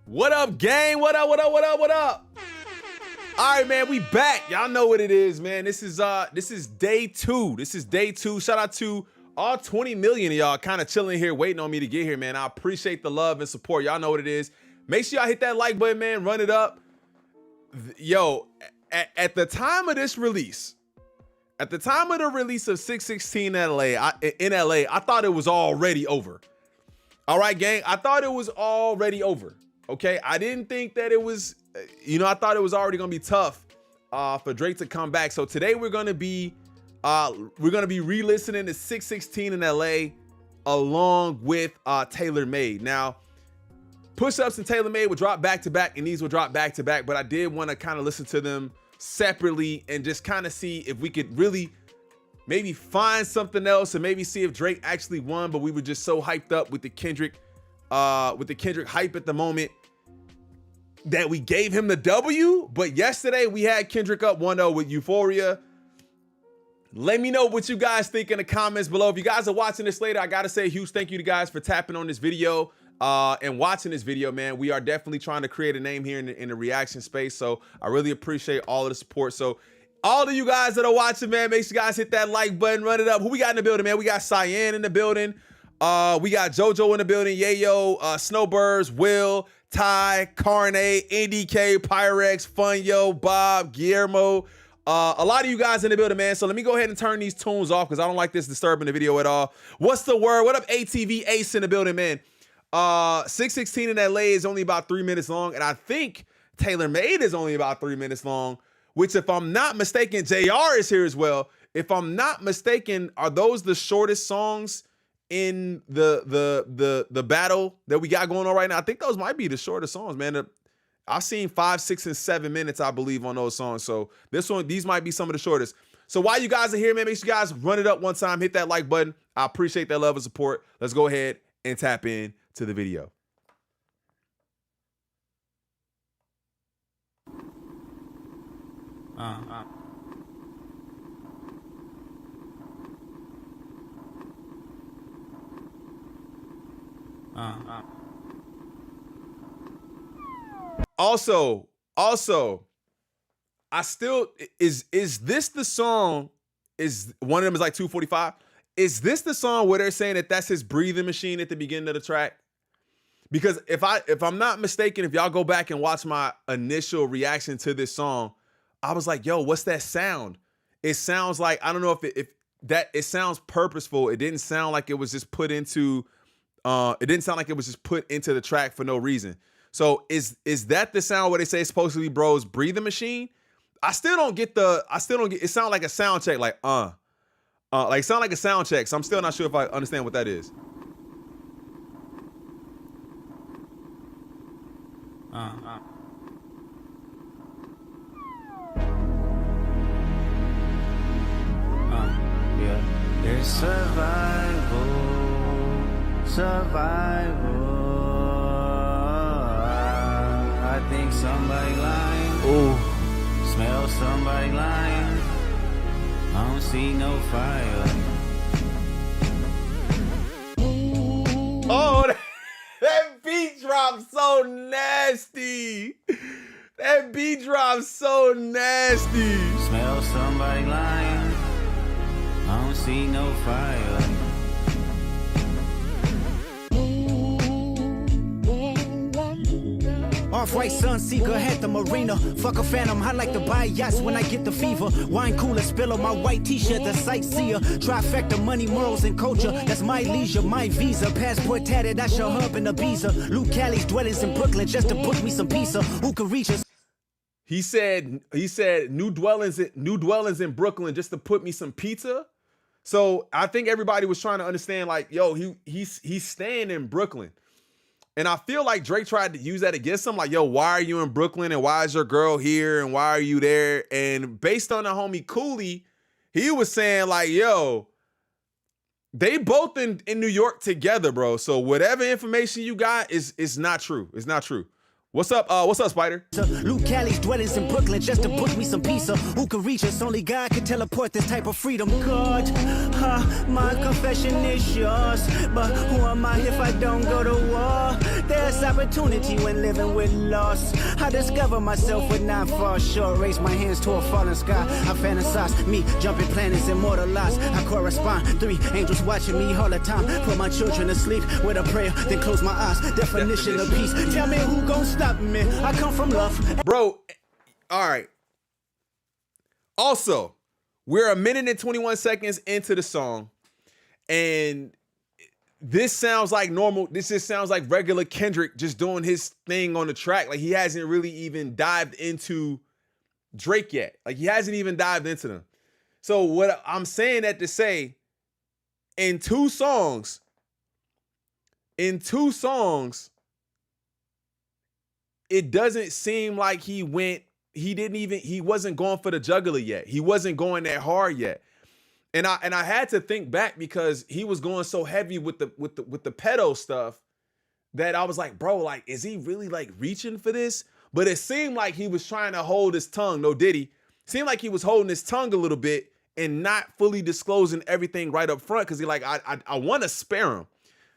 What up, gang? What up, what up, what up, what up? All right, man, we back. Y'all know what it is, man. This is day two. This is day two. Shout out to all 20 million of y'all kind of chilling here, waiting on me to get here, man. I appreciate the love and support. Y'all know what it is. Make sure y'all hit that like button, man. Run it up. Yo, at the time of this release, at the time of the release of 616 in LA, I thought it was already over. All right, gang, I thought it was already over. Okay, I didn't think that it was, I thought it was already gonna be tough for Drake to come back. So today we're gonna be re-listening to 616 in LA along with Tailor Made. Now, Push-Ups and Tailor Made will drop back to back, and these will drop back to back. But I did want to kind of listen to them separately and just kind of see if we could really maybe find something else, and maybe see if Drake actually won. But we were just so hyped up with the Kendrick hype at the moment that we gave him the W. But yesterday we had Kendrick up 1-0 with Euphoria. Let me know what you guys think in the comments below. If you guys are watching this later, I gotta say a huge thank you to guys for tapping on this video and watching this video, man. We are definitely trying to create a name here in the reaction space, so I really appreciate all of the support. So all of you guys that are watching, man, make sure you guys hit that like button, run it up. Who we got in the building, man? We got Cyan in the building. We got JoJo in the building, Yayo, Snowbirds, Will, Ty, Carne, NDK, Pyrex, Funyo, Bob, Guillermo. A lot of you guys in the building, man. So let me go ahead and turn these tunes off because I don't like this disturbing the video at all. What's the word? What up, ATV Ace in the building, man? 616 in LA is only about 3 minutes long, and I think Tailor Made is only about 3 minutes long, which, if I'm not mistaken, JR is here as well. If I'm not mistaken, are those the shortest songs in the battle that we got going on right now? I think those might be the shortest songs, man. I've seen 5, 6, and 7 minutes, I believe, on those songs. So these might be some of the shortest. So while you guys are here, man, make sure you guys run it up one time, hit that like button. I appreciate that love and support. Let's go ahead and tap in to the video. Also, I still is this the song? Is one of them is like 245? Is this the song where they're saying that that's his breathing machine at the beginning of the track? Because if I'm not mistaken, if y'all go back and watch my initial reaction to this song, I was like, yo, what's that sound? It sounds like, I don't know if it sounds purposeful. It didn't sound like it was just put into the track for no reason. So is that the sound where they say it's supposed to be bro's breathing machine? I still don't get it. Sound like a sound check, like sound like a sound check. So I'm still not sure if I understand what that is. Yeah. There's survival. I think somebody lying. Oh, Smell somebody lying. I don't see no fire. oh, that beat drops so nasty. That beat drops so nasty. Smell somebody lying. I don't see no fire. Off-white Sunseeker, had the marina. Fuck a phantom, I like to buy yachts when I get the fever. Wine cooler, spill on my white t-shirt, the sightseer. Trifecta, money, morals, and culture. That's my leisure, my visa. Passport tatted, I show hub in Ibiza. Luke Cali's dwellings in Brooklyn just to book me some pizza. Who can reach us? He said new dwellings in Brooklyn just to put me some pizza. So I think everybody was trying to understand, like, yo, he's staying in Brooklyn. And I feel like Drake tried to use that against him. Like, yo, why are you in Brooklyn? And why is your girl here? And why are you there? And based on the homie Cooley, he was saying, like, yo, they both in New York together, bro. So whatever information you got is not true. It's not true. What's up, Spider? Luke Callie's dwellings in Brooklyn just to book me some pizza. Who can reach us? Only God can teleport this type of freedom. God, my confession is yours. But who am I if I don't go to war? There's opportunity when living with loss. I discover myself would not fall short. Raise my hands to a falling sky. I fantasize me jumping planets, immortalized. I correspond. 3 angels watching me all the time. Put my children to sleep with a prayer, then close my eyes. Definition of peace. Tell me who gon' stop me. I come from love. Bro, all right. Also, we're a minute and 21 seconds into the song, and this sounds like normal. This just sounds like regular Kendrick just doing his thing on the track. Like, he hasn't really even dived into Drake yet. Like, he hasn't even dived into them. So what I'm saying that to say, in two songs, it doesn't seem like he wasn't going for the jugular yet. He wasn't going that hard yet. And I had to think back because he was going so heavy with the pedo stuff that I was like, bro, like, is he really like reaching for this? But it seemed like he was trying to hold his tongue. No Diddy. Seemed like he was holding his tongue a little bit and not fully disclosing everything right up front because he like, I want to spare him.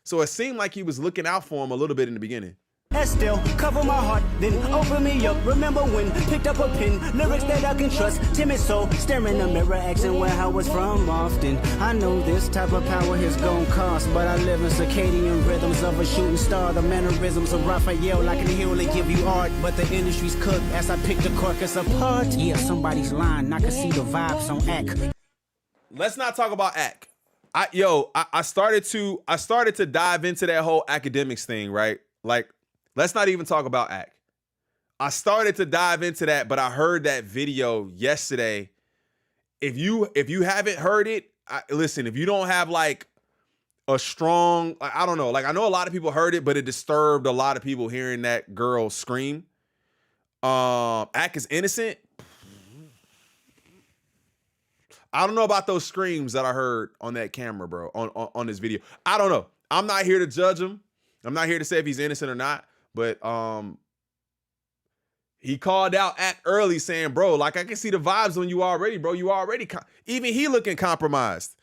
So it seemed like he was looking out for him a little bit in the beginning. Still cover my heart, then open me up. Remember when picked up a pen, lyrics that I can trust. Timid soul, staring in the mirror, asking where I was from often. I know this type of power has gone cost, but I live in circadian rhythms of a shooting star. The mannerisms of Raphael, I can heal and give you art, but the industry's cooked as I pick the carcass apart. Yeah, somebody's lying. I can see the vibes on Ack. Let's not talk about Ack. I started to dive into that whole academics thing, right? Like, let's not even talk about Ack. I started to dive into that, but I heard that video yesterday. If you haven't heard it, listen, if you don't have like a strong, I don't know, like I know a lot of people heard it, but it disturbed a lot of people hearing that girl scream. Ack is innocent. I don't know about those screams that I heard on that camera, bro, on this video. I don't know. I'm not here to judge him. I'm not here to say if he's innocent or not. But he called out Ack early saying, bro, like I can see the vibes on you already, bro. You already, even he looking compromised.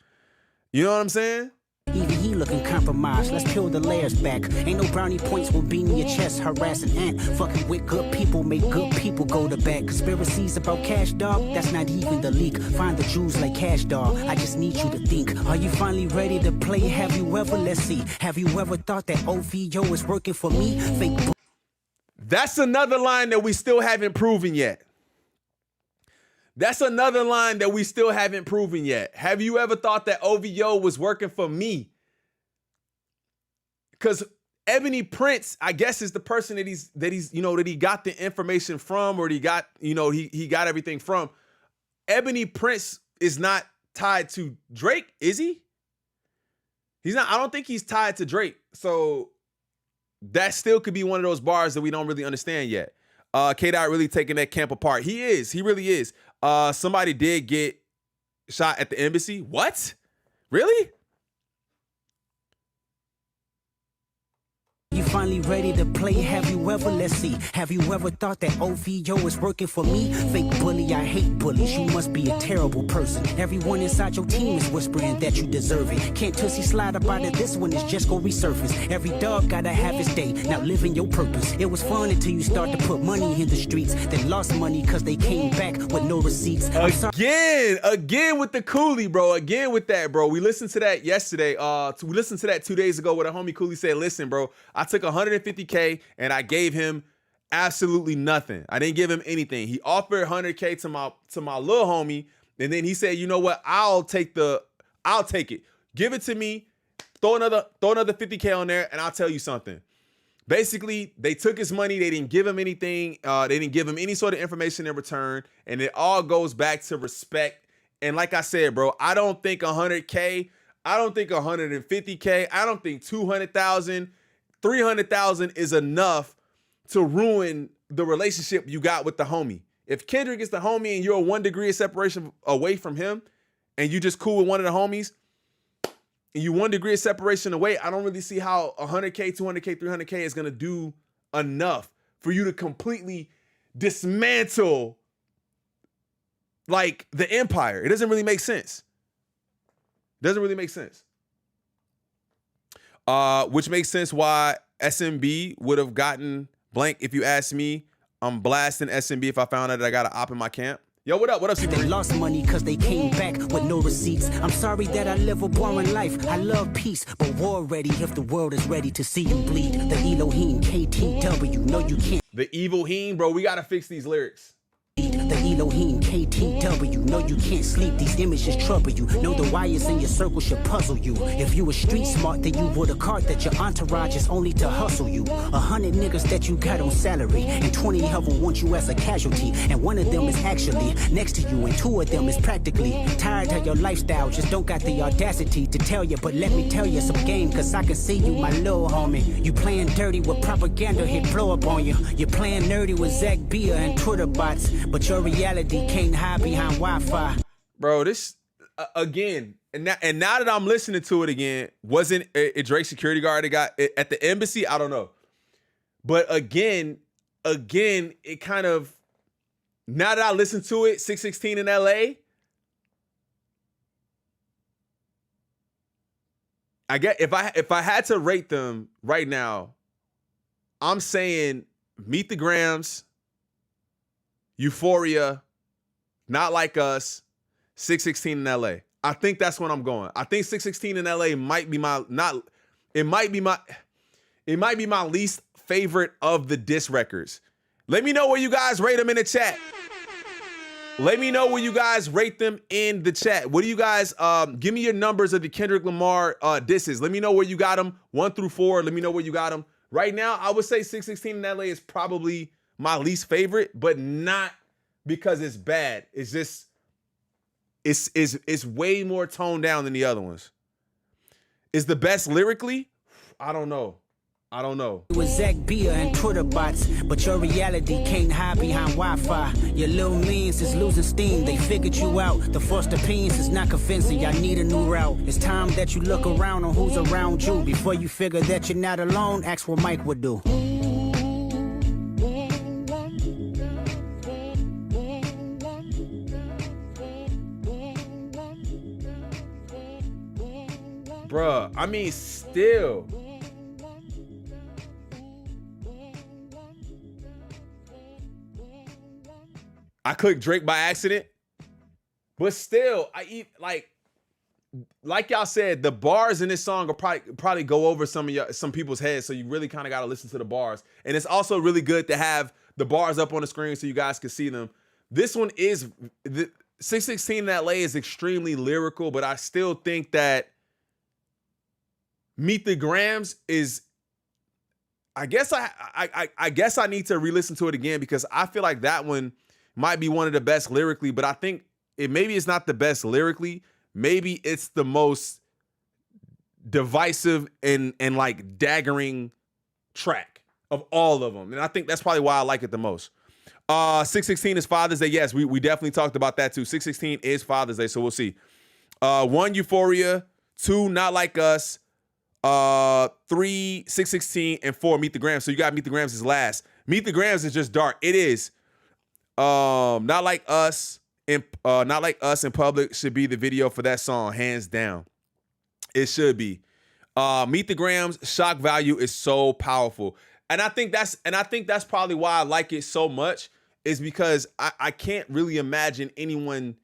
You know what I'm saying? Even he looking compromised. Let's peel the layers back. Ain't no brownie points will be in your chest. Harassing ant. Fucking with good people. Make good people go to bed. Conspiracies about cash, dog. That's not even the leak. Find the Jews like cash, dog. I just need you to think. Are you finally ready to play? Have you ever, let's see. Have you ever thought that OVO is working for me? Fake. That's another line that we still haven't proven yet. That's another line that we still haven't proven yet. Have you ever thought that OVO was working for me? Because Ebony Prince, I guess, is the person that he got the information from, or he got everything from. Ebony Prince is not tied to Drake, is he? He's not. I don't think he's tied to Drake. So that still could be one of those bars that we don't really understand yet. K-Dot really taking that camp apart. He is. He really is. Somebody did get shot at the embassy. What? Really? You finally ready to play? Have you ever, let's see, have you ever thought that OVO is working for me? Fake bully, I hate bullies. You must be a terrible person. Everyone inside your team is whispering that you deserve it. Can't Tussie slide up out of this one, it's just go resurface. Every dog gotta have his day. Now live in your purpose. It was fun until you start to put money in the streets. They lost money cause they came back with no receipts. Again with the Cooley, bro. Again with that, bro. We listened to that yesterday. We listened to that 2 days ago where the homie Cooley said, listen, bro, I took $150K and I gave him absolutely nothing. I didn't give him anything. He offered $100K to my little homie, and then he said, you know what? I'll take it. Give it to me. Throw another $50K on there, and I'll tell you something. Basically, they took his money. They didn't give him anything. They didn't give him any sort of information in return, and it all goes back to respect. And like I said, bro, I don't think 100K. I don't think 150K. I don't think 200,000. 300,000 is enough to ruin the relationship you got with the homie. If Kendrick is the homie and you're 1 degree of separation away from him, and you just cool with one of the homies, and you 1 degree of separation away, I don't really see how 100K, 200K, 300K is gonna do enough for you to completely dismantle like the empire. It doesn't really make sense. Doesn't really make sense. Which makes sense why SMB would have gotten blank. If you ask me, I'm blasting SMB if I found out that I got an op in my camp. Yo, what up? What up, They lost money cause they came back with no receipts. I'm sorry that I live a boring life. I love peace, but war ready if the world is ready to see you bleed. The Elohim, KTW, no you can't. The evil heen, bro. We gotta fix these lyrics. The Elohim, KTW, no you can't sleep. These images trouble you. Know the wires in your circle should puzzle you. If you were street smart, then you would have caught that your entourage is only to hustle you. 100 niggas that you got on salary, and 20 of them want you as a casualty. And one of them is actually next to you, and 2 of them is practically tired of your lifestyle. Just don't got the audacity to tell you, but let me tell you some game, cause I can see you, my little homie. You playing dirty with propaganda, hit blow up on you. You're playing nerdy with Zach Bia and Twitter bots, but your reality can't hide behind Wi-Fi. Bro, this again, and now that I'm listening to it again, wasn't a Drake security guard that got it at the embassy? I don't know. But again, it kind of, now that I listen to it, 616 in LA, I get, if I had to rate them right now, I'm saying Meet the Grams, Euphoria, Not Like Us, 616 in LA. I think that's when I'm going. I think 616 in LA might be my least favorite of the diss records. Let me know where you guys rate them in the chat. Let me know where you guys rate them in the chat. What do you guys, give me your numbers of the Kendrick Lamar disses. Let me know where you got them, 1 through 4. Let me know where you got them. Right now, I would say 616 in LA is probably my least favorite, but not because it's bad. It's just, it's way more toned down than the other ones. Is the best lyrically? I don't know. It was Zach Bia and Twitter bots, but your reality can't hide behind Wi-Fi. Your little means is losing steam. They figured you out. The first opinions is not convincing. Y'all need a new route. It's time that you look around on who's around you. Before you figure that you're not alone, ask what Mike would do. Bruh, I mean, still. I clicked Drake by accident, but still, like y'all said, the bars in this song will probably go over some people's heads, so you really kind of got to listen to the bars. And it's also really good to have the bars up on the screen so you guys can see them. This one is, the 616 in LA is extremely lyrical, but I still think that Meet the Grams is, I guess I need to re-listen to it again, because I feel like that one might be one of the best lyrically, but I think maybe it's not the best lyrically. Maybe it's the most divisive and like daggering track of all of them. And I think that's probably why I like it the most. 616 is Father's Day. Yes, we definitely talked about that too. 616 is Father's Day, so we'll see. 1, Euphoria. 2, Not Like Us. 3, 616, and 4, Meet the Grams. So you got Meet the Grams as last. Meet the Grams is just dark. It is. Not Like Us in Public should be the video for that song, hands down. It should be. Meet the Grams, shock value is so powerful. And I think that's probably why I like it so much, is because I can't really imagine anyone.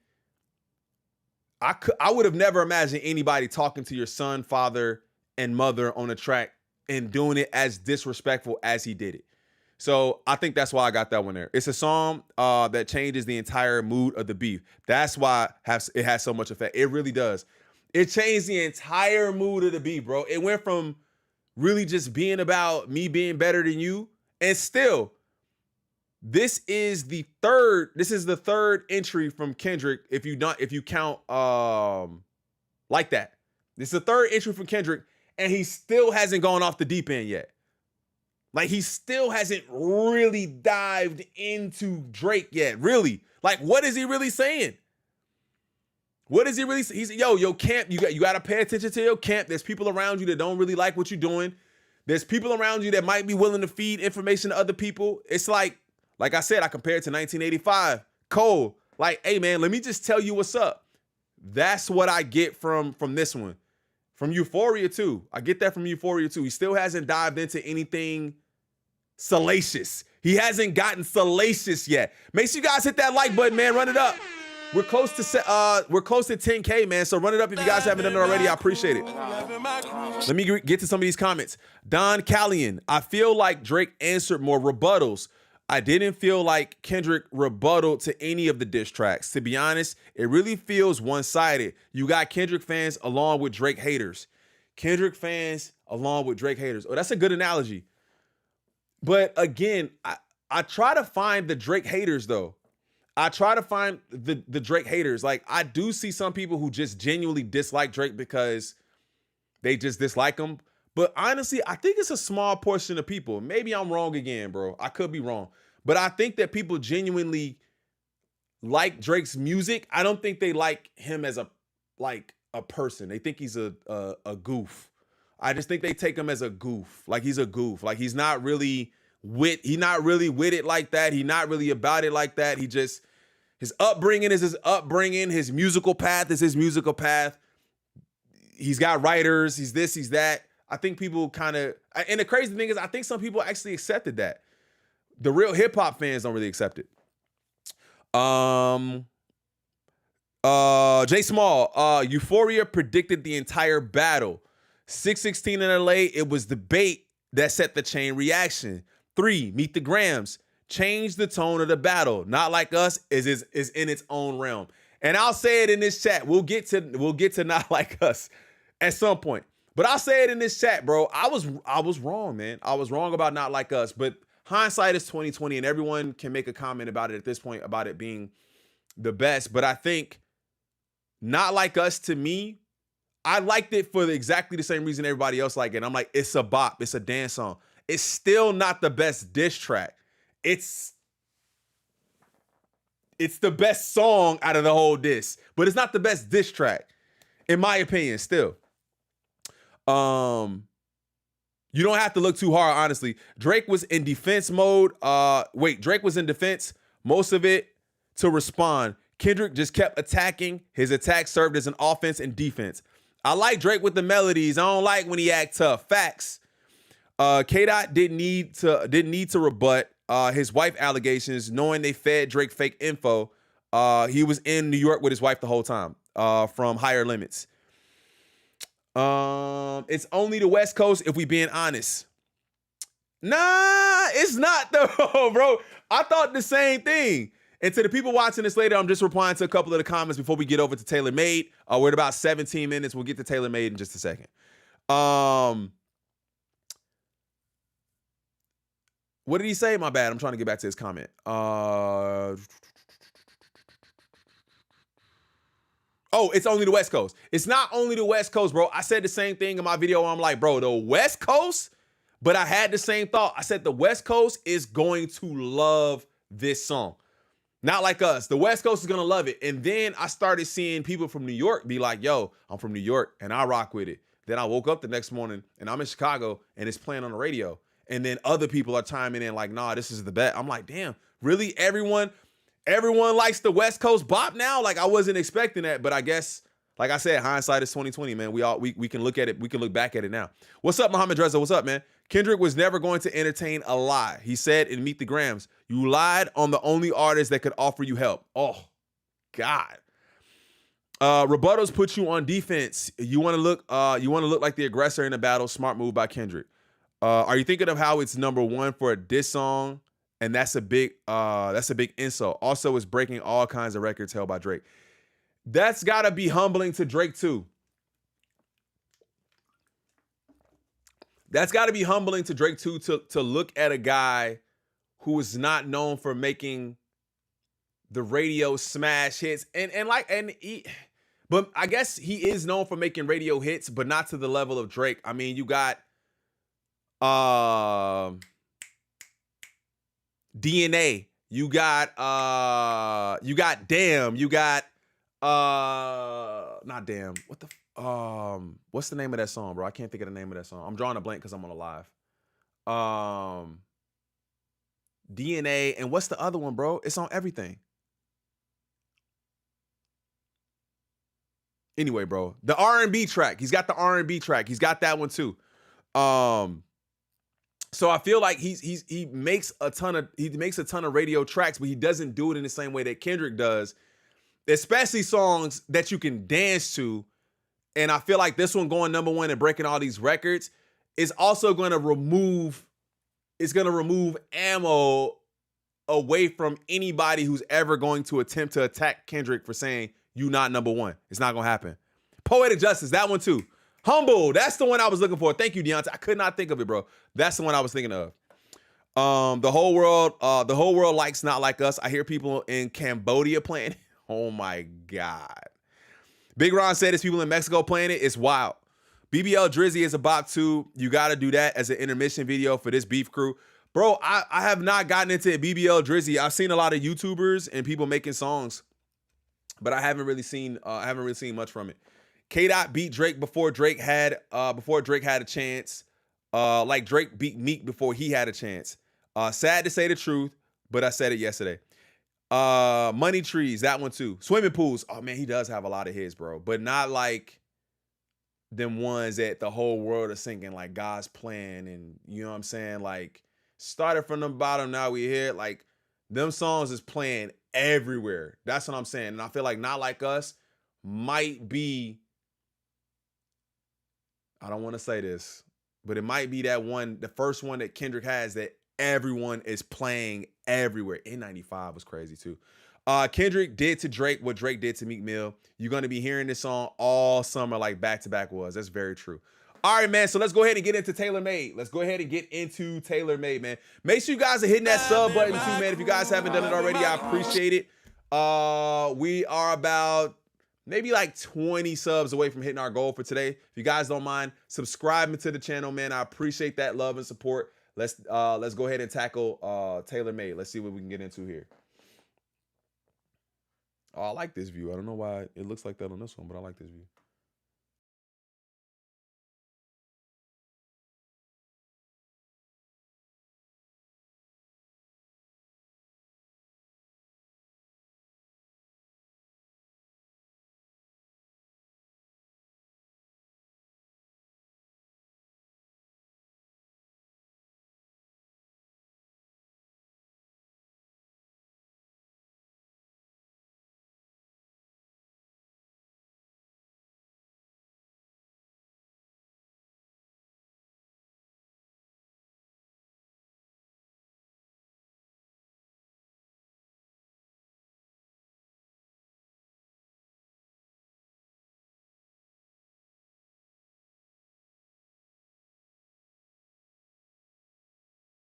I would have never imagined anybody talking to your son, father, and mother on a track and doing it as disrespectful as he did it. So I think that's why I got that one there. It's a song that changes the entire mood of the beef. That's why it has so much effect. It really does. It changed the entire mood of the beef, bro. It went from really just being about me being better than you, and still, this is the third entry from Kendrick if you count like that. This is the third entry from Kendrick, and he still hasn't gone off the deep end yet. Like, he still hasn't really dived into Drake yet, really. Like, what is he really saying? What is he really saying? He's, yo, camp, you got to pay attention to your camp. There's people around you that don't really like what you're doing. There's people around you that might be willing to feed information to other people. It's like I said, I compared to 1985. Cole, like, hey man, let me just tell you what's up. That's what I get from this one. From Euphoria too. I get that from Euphoria too. He still hasn't dived into anything salacious. He hasn't gotten salacious yet. Make sure you guys hit that like button, man. Run it up. We're close to 10K, man. So run it up if you guys haven't done it already. I appreciate it. Let me get to some of these comments. Don Callion, I feel like Drake answered more rebuttals. I didn't feel like Kendrick rebutted to any of the diss tracks. To be honest, it really feels one-sided. You got Kendrick fans along with Drake haters. Kendrick fans along with Drake haters. Oh, that's a good analogy. But again, I try to find the Drake haters though. I try to find the Drake haters. Like, I do see some people who just genuinely dislike Drake because they just dislike him. But honestly, I think it's a small portion of people. Maybe I'm wrong again, bro. I could be wrong. But I think that people genuinely like Drake's music. I don't think they like him as a person. They think he's a goof. I just think they take him as a goof. Like, he's a goof. Like, he's not really with it like that. He's not really about it like that. His upbringing is his upbringing. His musical path is his musical path. He's got writers. He's this, he's that. I think people kind of, and the crazy thing is, I think some people actually accepted that. The real hip hop fans don't really accept it. Jay Small, Euphoria predicted the entire battle. 616 in LA, it was debate that set the chain reaction. 3, Meet the Grams, changed the tone of the battle. Not Like Us is in its own realm. And I'll say it in this chat. We'll get to Not Like Us at some point. But I'll say it in this chat, bro. I was wrong, man. I was wrong about Not Like Us. But hindsight is 2020, and everyone can make a comment about it at this point about it being the best. But I think Not Like Us, to me, I liked it for exactly the same reason everybody else liked it. I'm like, it's a bop. It's a dance song. It's still not the best diss track. It's the best song out of the whole diss, but it's not the best diss track, in my opinion, still. You don't have to look too hard, honestly. Drake was in defense mode. Drake was in defense, most of it to respond. Kendrick just kept attacking. His attack served as an offense and defense. I like Drake with the melodies. I don't like when he act tough. Facts. K-Dot didn't need to rebut his wife allegations, knowing they fed Drake fake info. He was in New York with his wife the whole time, from Higher Limits. It's only the West Coast if we being honest. Nah, it's not though, bro. I thought the same thing. And to the people watching this later, I'm just replying to a couple of the comments before we get over to Taylor Made. We're at about 17 minutes. We'll get to Taylor Made in just a second. What did he say? My bad. I'm trying to get back to his comment. Oh, it's only the West Coast. It's not only the West Coast, bro. I said the same thing in my video where I'm like, bro, the West Coast, but I had the same thought. I said the West Coast is going to love this song. Not Like Us. The West Coast is going to love it. And then I started seeing people from New York be like, yo, I'm from New York and I rock with it. Then I woke up the next morning and I'm in Chicago and it's playing on the radio. And then other people are chiming in like, nah, this is the bet. I'm like, damn, really? Everyone likes the West Coast bop now? Like, I wasn't expecting that, but I guess, like I said, hindsight is 2020, man. We can look at it. We can look back at it now. What's up, Muhammad Drezza? What's up, man? Kendrick was never going to entertain a lie. He said in Meet the Grams, you lied on the only artist that could offer you help. Oh, God. Rebuttals put you on defense. You want to look like the aggressor in the battle. Smart move by Kendrick. Are you thinking of how it's number one for a diss song? And that's a big insult. Also, it's breaking all kinds of records held by Drake. That's gotta be humbling to Drake too. That's gotta be humbling to Drake too, to look at a guy who is not known for making the radio smash hits. But I guess he is known for making radio hits, but not to the level of Drake. I mean, you got DNA, you got Damn, you got not Damn, what the what's the name of that song, bro? I can't think of the name of that song. I'm drawing a blank because I'm on a live. DNA, and what's the other one, bro? It's on everything. Anyway, bro, the R&B track. He's got the R&B track. He's got that one too. So I feel like he makes a ton of radio tracks, but he doesn't do it in the same way that Kendrick does, especially songs that you can dance to. And I feel like this one going number one and breaking all these records is also going to remove ammo away from anybody who's ever going to attempt to attack Kendrick for saying you not number one. It's not gonna happen. Poetic Justice, that one too. Humble, that's the one I was looking for. Thank you, Deontay. I could not think of it, bro. That's the one I was thinking of. The whole world likes Not Like Us. I hear people in Cambodia playing it. Oh my God. Big Ron said it's people in Mexico playing it. It's wild. BBL Drizzy is a bop too. You got to do that as an intermission video for this beef crew. Bro, I have not gotten into BBL Drizzy. I've seen a lot of YouTubers and people making songs, but I haven't really seen much from it. K-Dot beat Drake before Drake had a chance. Like Drake beat Meek before he had a chance. Sad to say the truth, but I said it yesterday. Money Trees, that one too. Swimming Pools. Oh man, he does have a lot of hits, bro, but not like them ones that the whole world is singing, like God's Plan, and you know what I'm saying? Like, started from the bottom, now we here. Like, them songs is playing everywhere. That's what I'm saying. And I feel like Not Like Us might be, I don't want to say this, but it might be that one, the first one that Kendrick has that everyone is playing everywhere. N95 was crazy too. Kendrick did to Drake what Drake did to Meek Mill. You're going to be hearing this song all summer like back-to-back was. That's very true. All right, man, so let's go ahead and get into Tailor Made. Man. Make sure you guys are hitting that sub button too, man. If you guys haven't done it already, I appreciate it. We are about maybe like 20 subs away from hitting our goal for today. If you guys don't mind subscribing to the channel, man, I appreciate that love and support. Let's go ahead and tackle Tailor Made. Let's see what we can get into here. Oh, I like this view. I don't know why it looks like that on this one, but I like this view.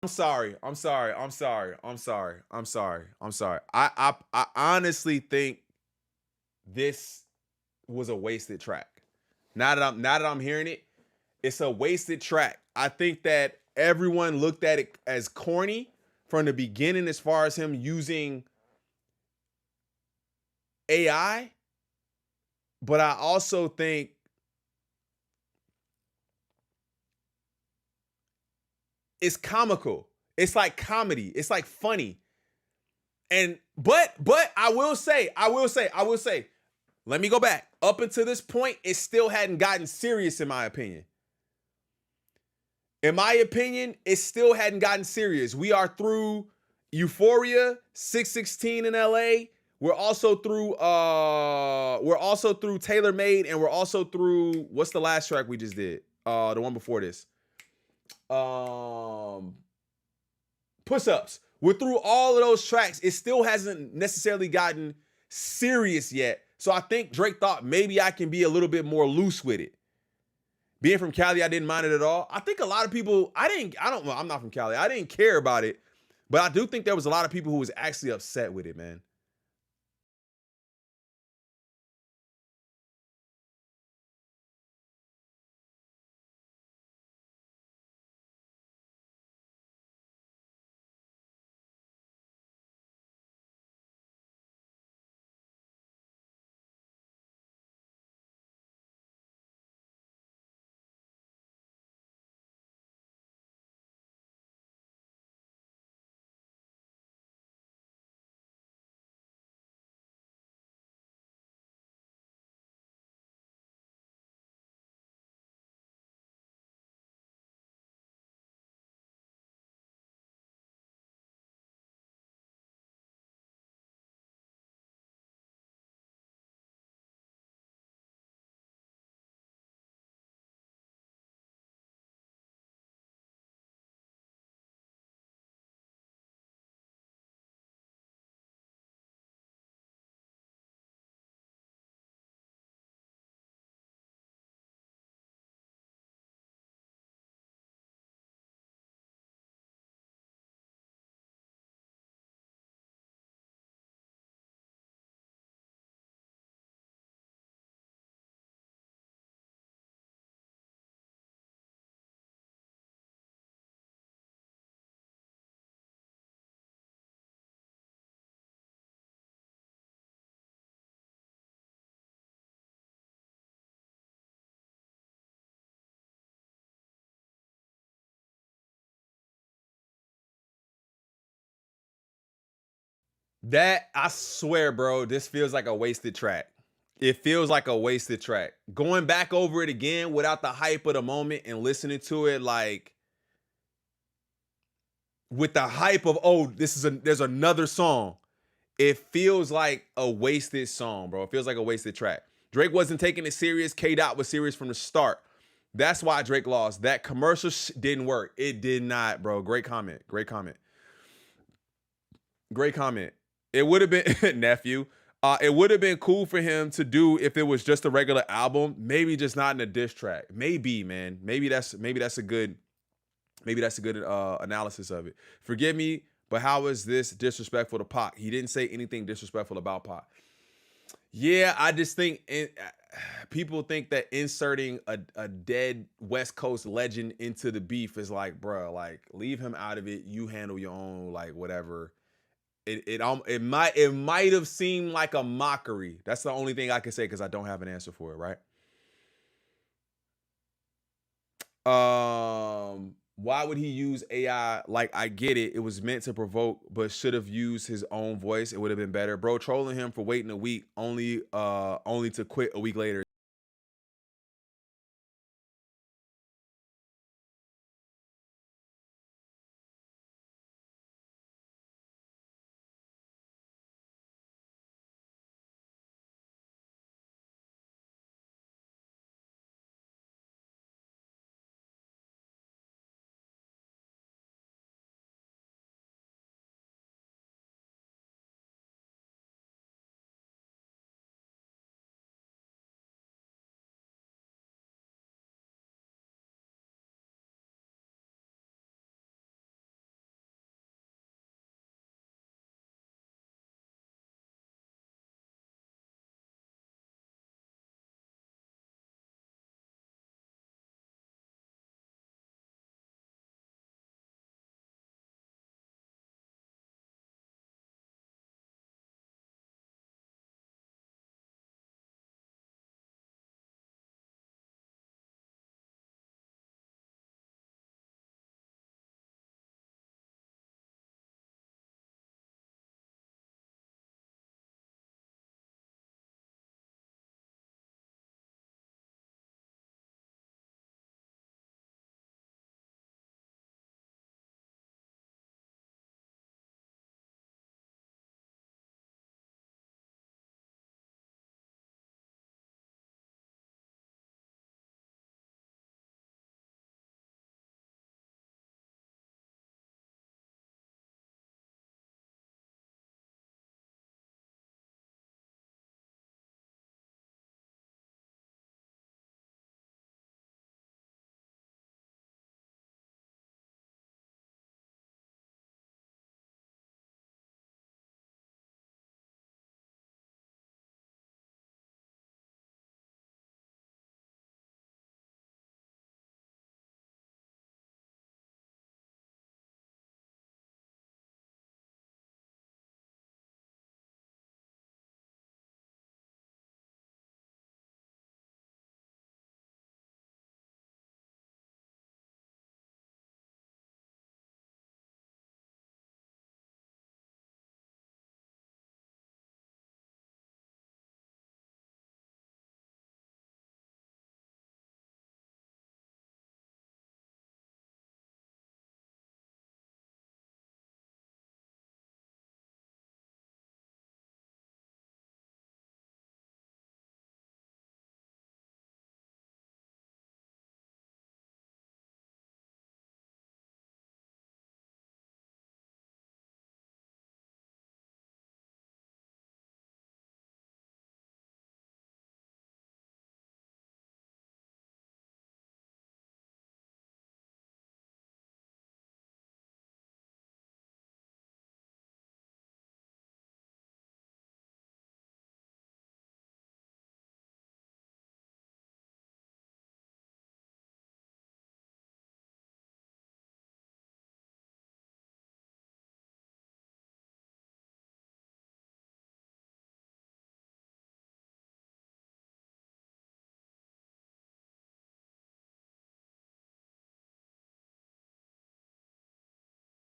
I'm sorry. I honestly think this was a wasted track. Now that I'm hearing it, it's a wasted track. I think that everyone looked at it as corny from the beginning as far as him using AI, but I also think it's comical. It's like comedy. It's like funny. And but I will say, let me go back. Up until this point, it still hadn't gotten serious, in my opinion. In my opinion, it still hadn't gotten serious. We are through Euphoria, 616 in LA. We're also through Tailor Made, and we're also through, what's the last track we just did? The one before this. Push-Ups. We're through all of those tracks. It still hasn't necessarily gotten serious yet. So I think Drake thought maybe I can be a little bit more loose with it. Being from Cali, I didn't mind it at all. I think a lot of people, well, I'm not from Cali. I didn't care about it, but I do think there was a lot of people who was actually upset with it, man. That, I swear, bro, this feels like a wasted track. It feels like a wasted track. Going back over it again without the hype of the moment and listening to it like with the hype of, oh, there's another song. It feels like a wasted song, bro. It feels like a wasted track. Drake wasn't taking it serious. K-Dot was serious from the start. That's why Drake lost. That commercial didn't work. It did not, bro. Great comment. Great comment. Great comment. It would have been nephew. It would have been cool for him to do if it was just a regular album. Maybe just not in a diss track. Maybe, man. Maybe that's a good analysis of it. Forgive me, but how is this disrespectful to Pac? He didn't say anything disrespectful about Pac. Yeah, I just think people think that inserting a dead West Coast legend into the beef is like, bro, like leave him out of it. You handle your own, like whatever. It might have seemed like a mockery. That's the only thing I can say because I don't have an answer for it, right? Why would he use AI? Like, I get it. It was meant to provoke, but should have used his own voice. It would have been better. Bro, trolling him for waiting a week only to quit a week later.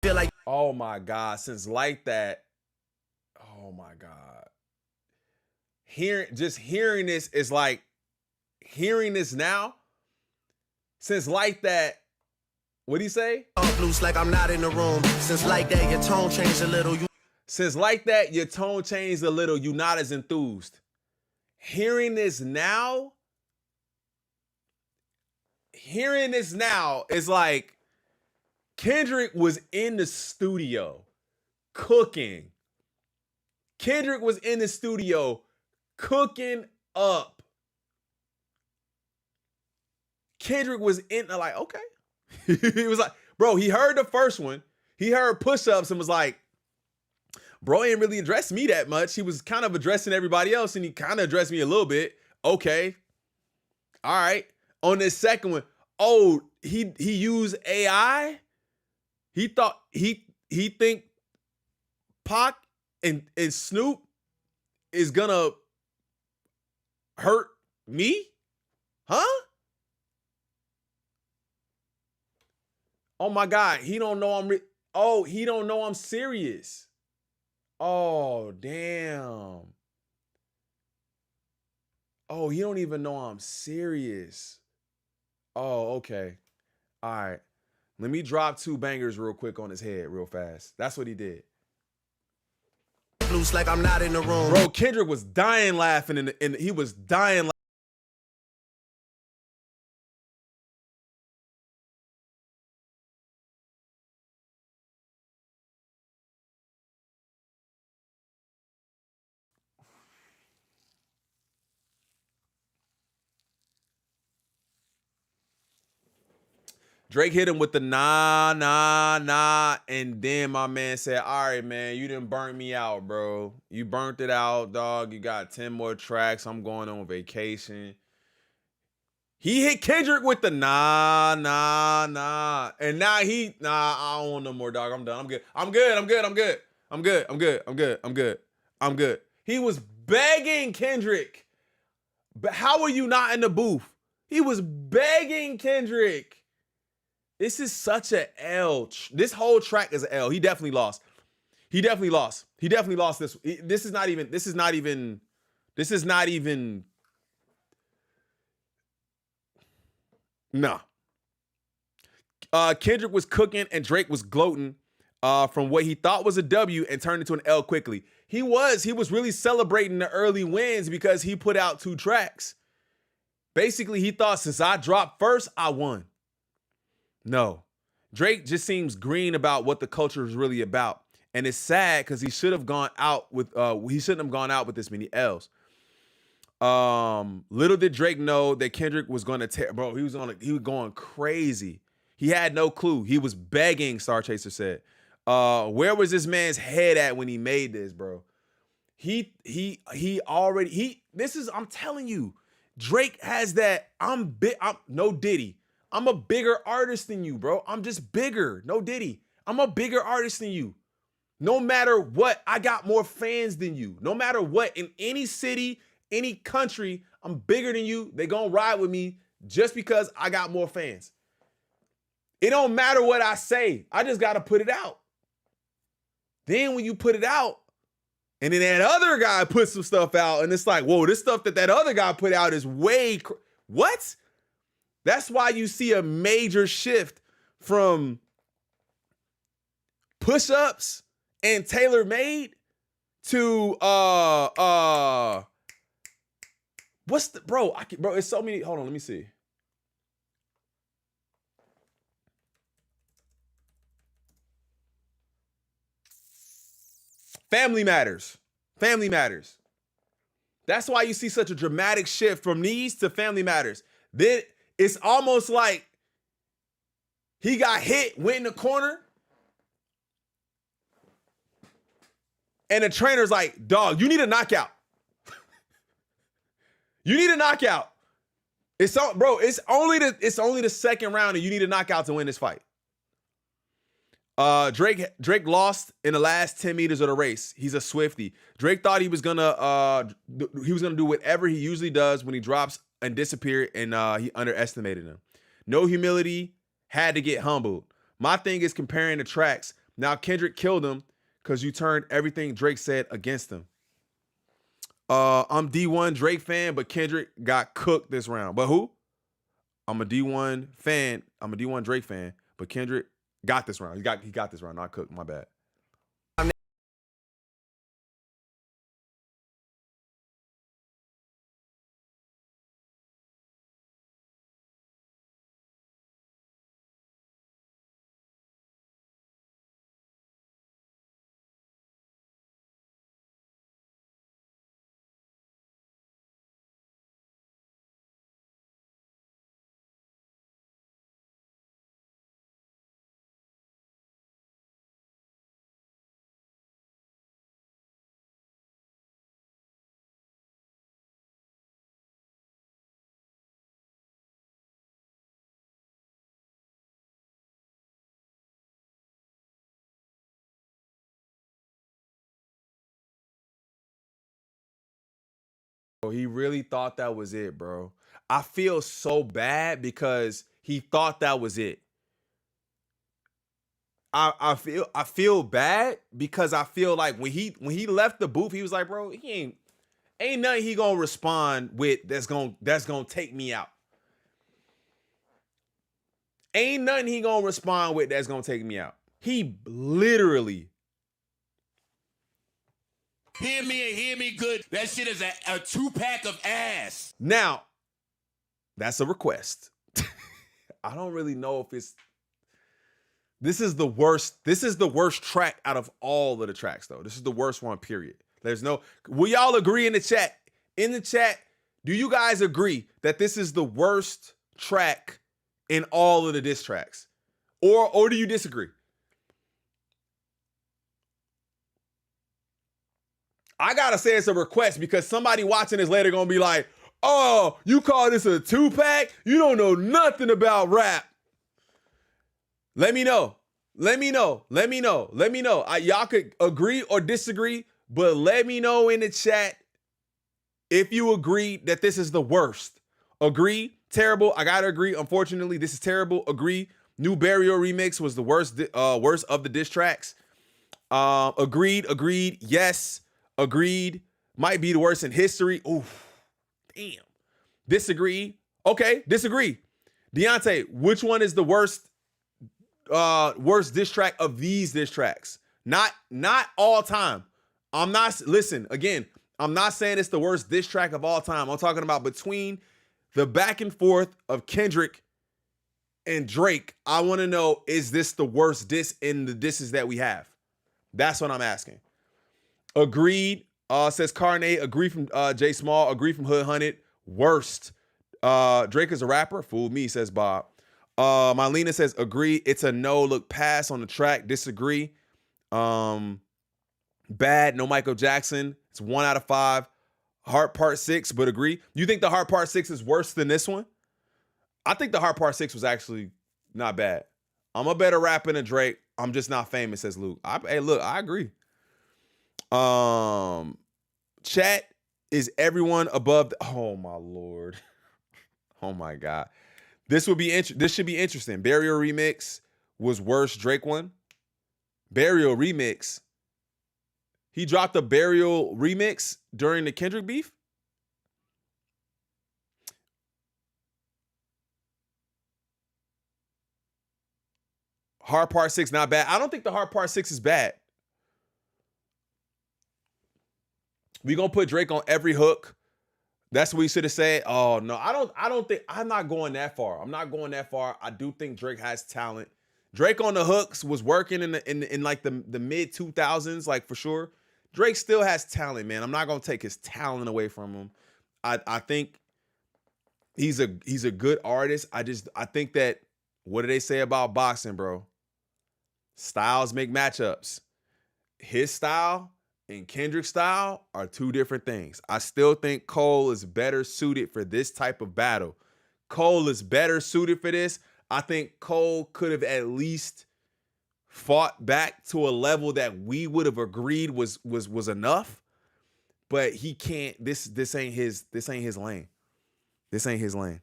Feel like Oh my God, since like that. Oh my God. Hearing this is like hearing this now. Since like that, what'd he say? Loose like I'm not in the room. Since like that, your tone changed a little. Since like that, your tone changed a little. You not as enthused. Hearing this now is like Kendrick was in the studio cooking. Kendrick was in the studio cooking up. Kendrick was in like, okay. He was like, bro, he heard the first one. He heard push-ups and was like, bro, ain't really addressed me that much. He was kind of addressing everybody else and he kind of addressed me a little bit. Okay. All right. On this second one, oh, he used AI. He thought he think Pac and Snoop is gonna hurt me? Huh? Oh my God, he don't know he don't know I'm serious. Oh, damn. Oh, he don't even know I'm serious. Oh, okay. All right. Let me drop 2 bangers real quick on his head real fast. That's what he did. Loose like I'm not in the room. Bro, Kendrick was dying laughing he was dying. Drake hit him with the nah, nah, nah. And then my man said, all right, man, you done burnt me out, bro. You burnt it out, dog. You got 10 more tracks. I'm going on vacation. He hit Kendrick with the nah, nah, nah. And now I don't want no more, dog. I'm done. I'm good. He was begging Kendrick. But how were you not in the booth? He was begging Kendrick. This is such a L. This whole track is an L. He definitely lost. He definitely lost this. This is not even. Nah. Kendrick was cooking and Drake was gloating from what he thought was a W and turned into an L quickly. He was really celebrating the early wins because he put out 2 tracks. Basically, he thought since I dropped first, I won. No. Drake just seems green about what the culture is really about. And it's sad because he shouldn't have gone out with this many L's. Little did Drake know that Kendrick was gonna tear, bro. He was going crazy. He had no clue. He was begging, Star Chaser said. Where was this man's head at when he made this, bro? I'm telling you, Drake has that, I'm no Diddy. I'm a bigger artist than you, bro. I'm just bigger. No Diddy. I'm a bigger artist than you. No matter what, I got more fans than you. No matter what, in any city, any country, I'm bigger than you. They gonna ride with me just because I got more fans. It don't matter what I say. I just gotta put it out. Then when you put it out, and then that other guy puts some stuff out, and it's like, whoa, this stuff that other guy put out is way, what? That's why you see a major shift from push-ups and tailor-made to what's the bro? It's so many. Hold on, let me see. Family Matters. Family Matters. That's why you see such a dramatic shift from these to Family Matters. Then it's almost like he got hit, went in the corner, and the trainer's like, dog, you need a knockout. You need a knockout. It's only the second round and you need a knockout to win this fight. Drake lost in the last 10 meters of the race. He's a Swiftie. Drake thought he was gonna do whatever he usually does when he drops and disappear, and he underestimated him. No humility, had to get humbled. My thing is comparing the tracks. Now Kendrick killed him because you turned everything Drake said against him. I'm D1 Drake fan, but Kendrick got cooked this round. But who? I'm a D1 fan. I'm a D1 Drake fan, but Kendrick got this round. He got this round, not cooked. My bad. He really thought that was it, bro. I feel so bad because he thought that was it. I feel bad because I feel like when he left the booth, he was like, bro, he ain't nothing he gonna respond with that's gonna take me out. Ain't nothing he gonna respond with that's gonna take me out. He literally. Hear me and hear me good. That shit is a 2-pack of ass. Now, that's a request. I don't really know if it's. This is the worst. This is the worst track out of all of the tracks, though. This is the worst one, period. There's no. Will y'all agree in the chat? In the chat, do you guys agree that this is the worst track in all of the diss tracks? Or do you disagree? I gotta say it's a request because somebody watching this later gonna be like, oh, you call this a 2-pack? You don't know nothing about rap. Let me know. Let me know. Let me know. Let me know. Y'all could agree or disagree, but let me know in the chat if you agree that this is the worst. Agree? Terrible. I gotta agree. Unfortunately, this is terrible. Agree. New Burial remix was the worst of the diss tracks. Agreed. Yes. Agreed. Might be the worst in history. Oof. Damn. Disagree. Okay. Disagree. Deontay, which one is the worst diss track of these diss tracks? Not all time. Listen, again, I'm not saying it's the worst diss track of all time. I'm talking about between the back and forth of Kendrick and Drake. I want to know, is this the worst diss in the disses that we have? That's what I'm asking. Agreed, says Carnate. Agree from J Small. Agree from Hood Hunted. Worst. Drake is a rapper. Fooled me, says Bob. Mylena says agree. It's a no. Look, pass on the track. Disagree. Bad. No Michael Jackson. It's 1 out of 5. Heart Part 6, but agree. You think the Heart Part 6 is worse than this one? I think the Heart Part 6 was actually not bad. I'm a better rapper than Drake. I'm just not famous, says Luke. Hey, look, I agree. Chat, is everyone above oh my Lord. Oh my God. This should be interesting. Burial remix was worse. Drake one. Burial remix. He dropped a Burial remix during the Kendrick beef. Hard Part 6, not bad. I don't think the Hard Part 6 is bad. We gonna put Drake on every hook. That's what we should have said. Oh no, I don't think I'm not going that far. I'm not going that far. I do think Drake has talent. Drake on the hooks was working in like the mid 2000s, like for sure. Drake still has talent, man. I'm not gonna take his talent away from him. I think he's a good artist. I think that, what do they say about boxing, bro? Styles make matchups. His style and Kendrick's style are two different things. I still think Cole is better suited for this type of battle. Cole is better suited for this. I think Cole could have at least fought back to a level that we would have agreed was enough. But he can't. This ain't his lane. This ain't his lane.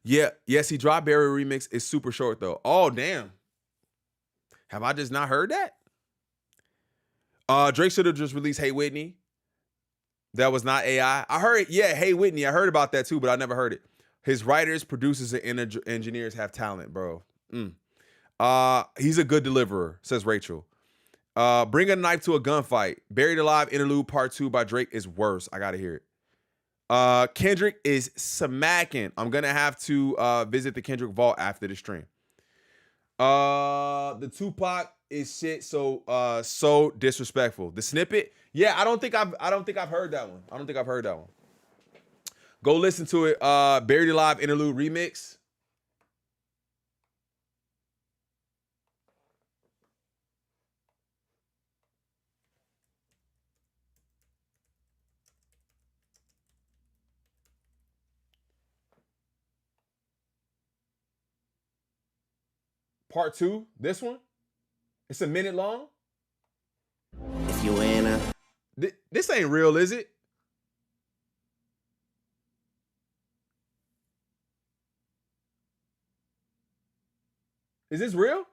Yeah, yes, he dropped Burial remix. It's super short though. Oh, damn. Have I just not heard that? Drake should have just released Hey Whitney. That was not AI. I heard, yeah, Hey Whitney. I heard about that too, but I never heard it. His writers, producers, and engineers have talent, bro. He's a good deliverer, says Rachel. Bring a knife to a gunfight. Buried Alive Interlude Part 2 by Drake is worse. I gotta hear it. Kendrick is smacking. I'm gonna have to visit the Kendrick Vault after the stream. The Tupac is shit. So disrespectful. The snippet, yeah, I don't think I've heard that one. I don't think I've heard that one. Go listen to it. Buried Alive Interlude Remix. Part 2, this one. It's a minute long. If you in a This ain't real, is it? Is this real?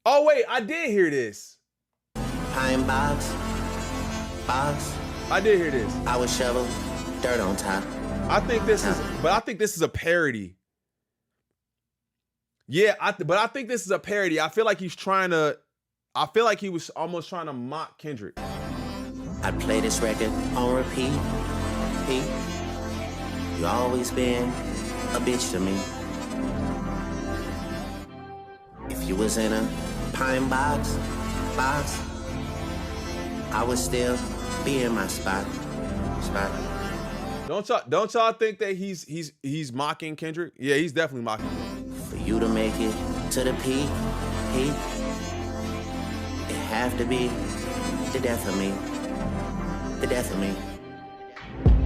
Oh wait, I did hear this. pine box, I did hear this. I would shovel dirt on top. I think this is a parody. Yeah, but I think this is a parody. I feel like he was almost trying to mock Kendrick. I'd play this record on repeat. Pete, you always been a bitch to me. If you was in a pine box, I would still be in my spot. Don't y'all think that he's mocking Kendrick? Yeah, he's definitely mocking him. For you to make it to the peak, it have to be the death of me. The death of me.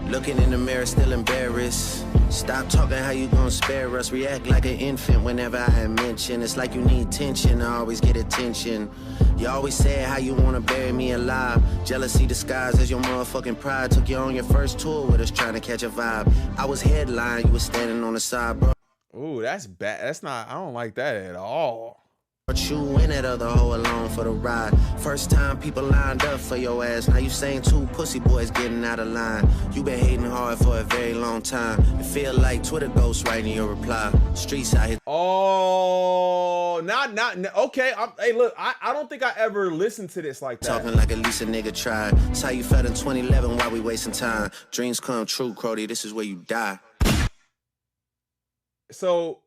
Looking in the mirror, still embarrassed. Stop talking how you gonna spare us. React like an infant whenever I mention. It's like you need tension, I always get attention. You always said how you wanna bury me alive. Jealousy disguised as your motherfucking pride. Took you on your first tour with us trying to catch a vibe. I was headline, you was standing on the side, bro. Ooh, that's bad. I don't like that at all. But you and that other hoe along for the ride. First time people lined up for your ass. Now you saying two pussy boys getting out of line. You been hating hard for a very long time. It feel like Twitter ghost writing your reply. Streets out here. Oh, not okay. Hey, look, I don't think I ever listened to this like that. Talking like at least a nigga tried. That's how you felt in 2011 while we wasting time. Dreams come true, Crody. This is where you die. So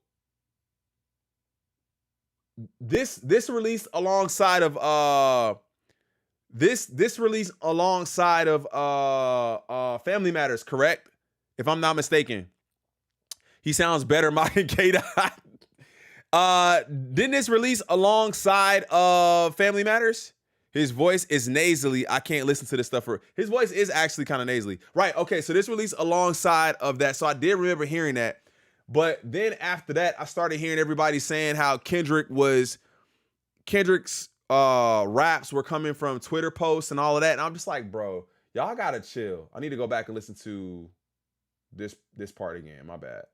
this release alongside of Family Matters, correct? If I'm not mistaken. He sounds better mocking K-Dot. Didn't this release alongside of Family Matters? His voice is nasally. I can't listen to this stuff his voice is actually kind of nasally. Right, okay, so this release alongside of that. So I did remember hearing that. But then after that, I started hearing everybody saying how Kendrick's raps were coming from Twitter posts and all of that. And I'm just like, bro, y'all gotta chill. I need to go back and listen to this part again. My bad.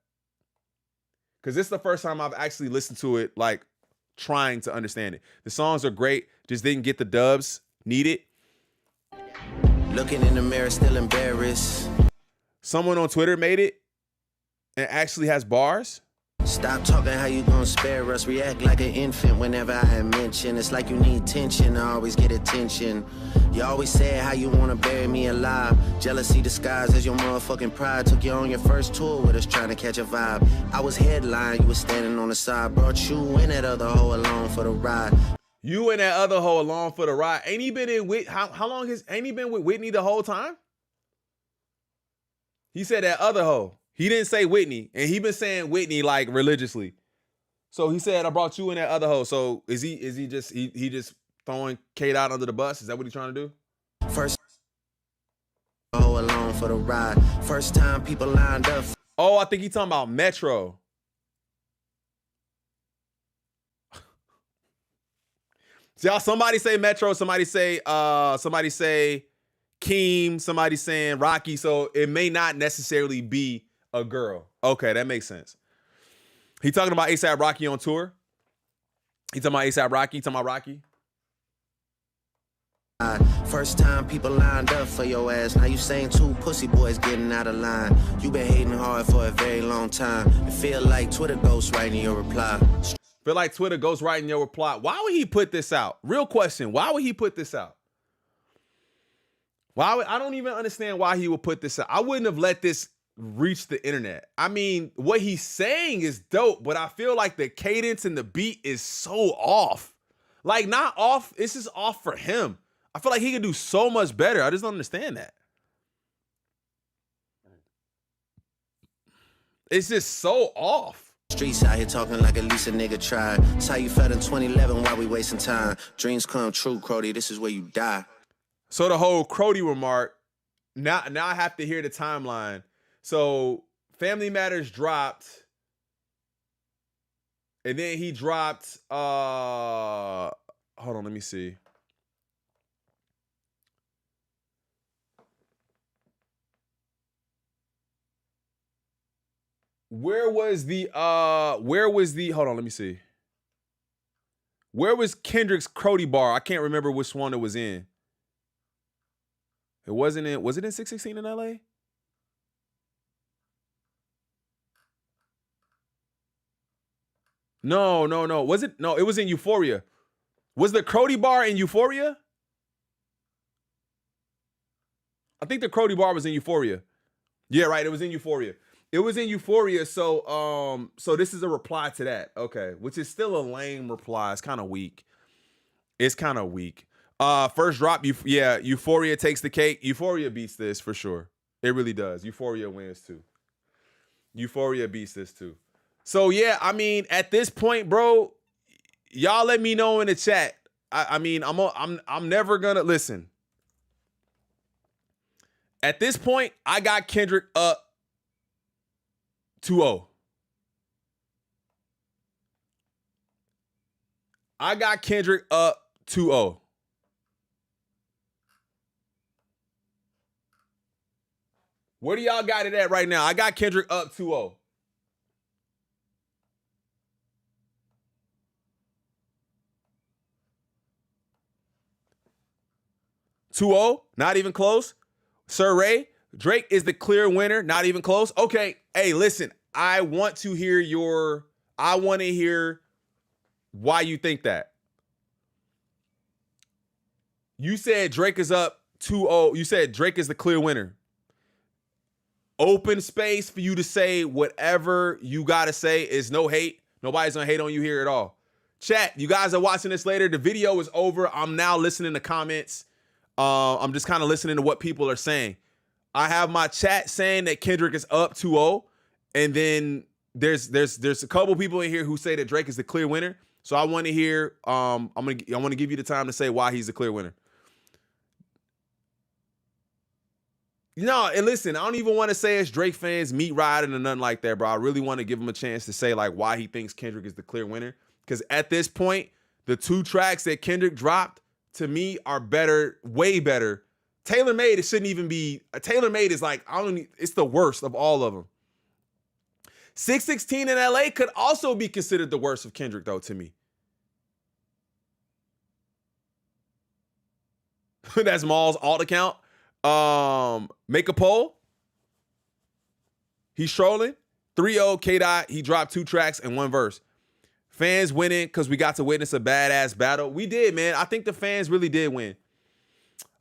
Because this is the first time I've actually listened to it, like trying to understand it. The songs are great, just didn't get the dubs needed. Looking in the mirror, still embarrassed. Someone on Twitter made it and actually has bars. Stop talking how you gonna spare us. React like an infant whenever I mention. It's like you need tension, I always get attention. You always said how you wanna bury me alive. Jealousy disguised as your motherfucking pride. Took you on your first tour with us trying to catch a vibe. I was headline, you was standing on the side. Brought you and that other hoe along for the ride. You and that other hoe along for the ride. Ain't he been in how long ain't he been with Whitney the whole time? He said that other hoe. He didn't say Whitney, and he been saying Whitney like religiously. So he said, I brought you in that other hoe. So is he just throwing K-Dot under the bus? Is that what he's trying to do? First hoe along for the ride. First time people lined up. Oh, I think he's talking about Metro. See, y'all, somebody say Metro, somebody say Keem, somebody saying Rocky. So it may not necessarily be a girl. Okay, that makes sense. He talking about A$AP Rocky on tour? He talking about A$AP Rocky? He talking about Rocky? First time people lined up for your ass. Now you saying two pussy boys getting out of line. You been hating hard for a very long time. It feel like Twitter ghost writing your reply. Feel like Twitter ghost writing your reply. Why would he put this out? Real question. Why would he put this out? I don't even understand why he would put this out. I wouldn't have let this reach the internet. I mean, what he's saying is dope, but I feel like the cadence and the beat is so off. Like, not off, it's just off for him. I feel like he could do so much better. I just don't understand that. It's just so off. Streets out here talking like at least a nigga tried. That's how you felt in 2011 while we wasting time. Dreams come true, Crody. This is where you die. So the whole Crody remark, now I have to hear the timeline. So Family Matters dropped, and then he dropped, hold on, let me see. Where was Kendrick's Crody bar? I can't remember which one it was in. Was it in 616 in LA? No. Was it? No, it was in Euphoria. Was the Crody bar in Euphoria? I think the Crody bar was in Euphoria. Yeah, right. It was in Euphoria. It was in Euphoria. So this is a reply to that. Okay. Which is still a lame reply. It's kind of weak. First drop, Euphoria takes the cake. Euphoria beats this for sure. It really does. Euphoria wins too. Euphoria beats this too. So yeah, I mean, at this point, bro, y'all let me know in the chat. I'm never gonna listen. At this point, I got Kendrick up 2-0. I got Kendrick up 2-0. Where do y'all got it at right now? I got Kendrick up 2-0. Not even close. Sir Ray, Drake is the clear winner, not even close. Okay, hey, listen, I want to hear why you think that. You said Drake is up 2-0. You said Drake is the clear winner. Open space for you to say whatever you got to say. Is no hate. Nobody's gonna hate on you here at all. Chat, you guys are watching this later. The video is over. I'm now listening to comments. I'm just kind of listening to what people are saying. I have my chat saying that Kendrick is up 2-0, and then there's a couple people in here who say that Drake is the clear winner. So I want to hear. I want to give you the time to say why he's the clear winner. No, and listen, I don't even want to say it's Drake fans meat riding or nothing like that, bro. I really want to give him a chance to say like why he thinks Kendrick is the clear winner. Because at this point, the two tracks that Kendrick dropped to me are better, way better. Tailor Made, it shouldn't even be. Tailor Made is like, it's the worst of all of them. 616 in LA could also be considered the worst of Kendrick, though, to me. That's Maul's alt account. Make a poll. He's trolling. 3-0 K-Dot. He dropped 2 tracks and 1 verse. Fans winning because we got to witness a badass battle. We did, man. I think the fans really did win.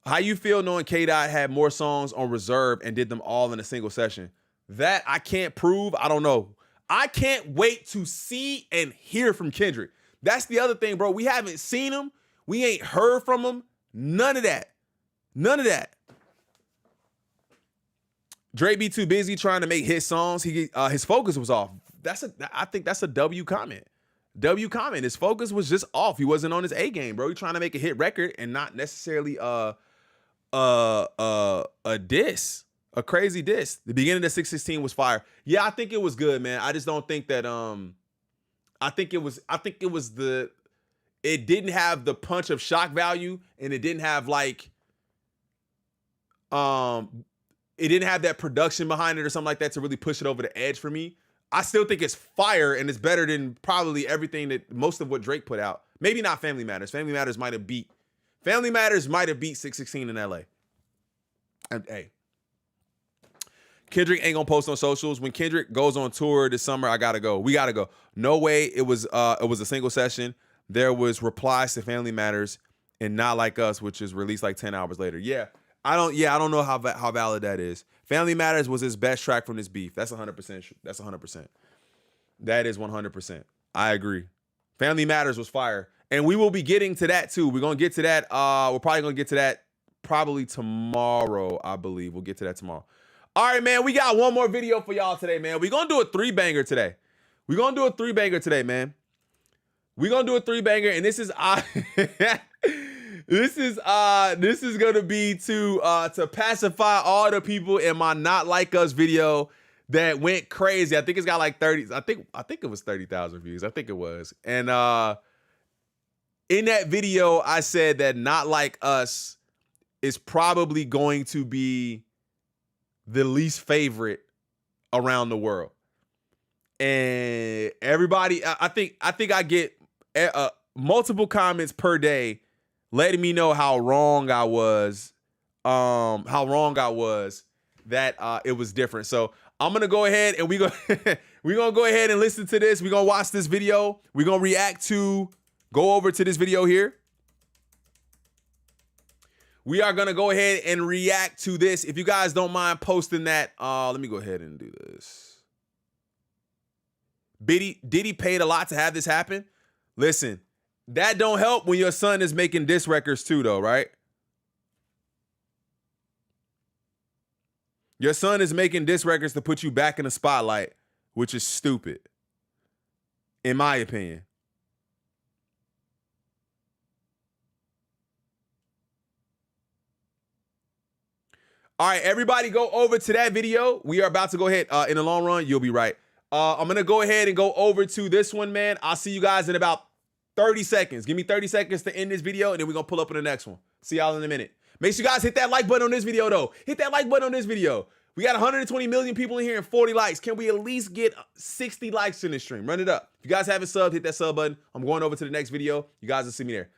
How you feel knowing K-Dot had more songs on reserve and did them all in a single session? That I can't prove. I don't know. I can't wait to see and hear from Kendrick. That's the other thing, bro. We haven't seen him. We ain't heard from him. None of that. None of that. Drake be too busy trying to make hit songs. His focus was off. I think that's a W comment. W comment. His focus was just off. He wasn't on his A game, bro. He trying to make a hit record and not necessarily a diss, a crazy diss. The beginning of 616 was fire. Yeah, I think it was good, man. I just don't think that it didn't have the punch of shock value, and it didn't have it didn't have that production behind it or something like that to really push it over the edge for me. I still think it's fire and it's better than probably everything that most of what Drake put out. Maybe not Family Matters. Family Matters might have beat Family Matters might have beat 616 in LA. And hey, Kendrick ain't gonna post on socials. When Kendrick goes on tour this summer, I gotta go. We gotta go. No way. It was a single session. There was replies to Family Matters and Not Like Us, which is released like 10 hours later. I don't know how valid that is. Family Matters was his best track from this beef. That's 100%. That's 100%. That is 100%. I agree. Family Matters was fire. And we will be getting to that too. We're gonna get to that. We're probably gonna get to that probably tomorrow, I believe. We'll get to that tomorrow. All right, man, we got one more video for y'all today, man. We're going to do a 3-banger today. We're going to do a 3-banger today, man. We're going to do a 3-banger, and this is this is going to be to pacify all the people in my Not Like Us video that went crazy. I think it's got like 30. I think it was 30,000 views. I think it was. And in that video, I said that Not Like Us is probably going to be the least favorite around the world. And everybody, I think I get multiple comments per day letting me know how wrong I was that it was different. So I'm gonna go ahead and we're gonna go ahead and listen to this. We're gonna watch this video. We're gonna go over to this video here. We are going to go ahead and react to this. If you guys don't mind posting that, let me go ahead and do this. Diddy paid a lot to have this happen. Listen, that don't help when your son is making diss records too, though, right? Your son is making diss records to put you back in the spotlight, which is stupid, in my opinion. All right, everybody go over to that video. We are about to go ahead. In the long run, you'll be right. I'm going to go ahead and go over to this one, man. I'll see you guys in about 30 seconds. Give me 30 seconds to end this video, and then we're going to pull up in the next one. See y'all in a minute. Make sure you guys hit that like button on this video, though. Hit that like button on this video. We got 120 million people in here and 40 likes. Can we at least get 60 likes in this stream? Run it up. If you guys haven't subbed, hit that sub button. I'm going over to the next video. You guys will see me there.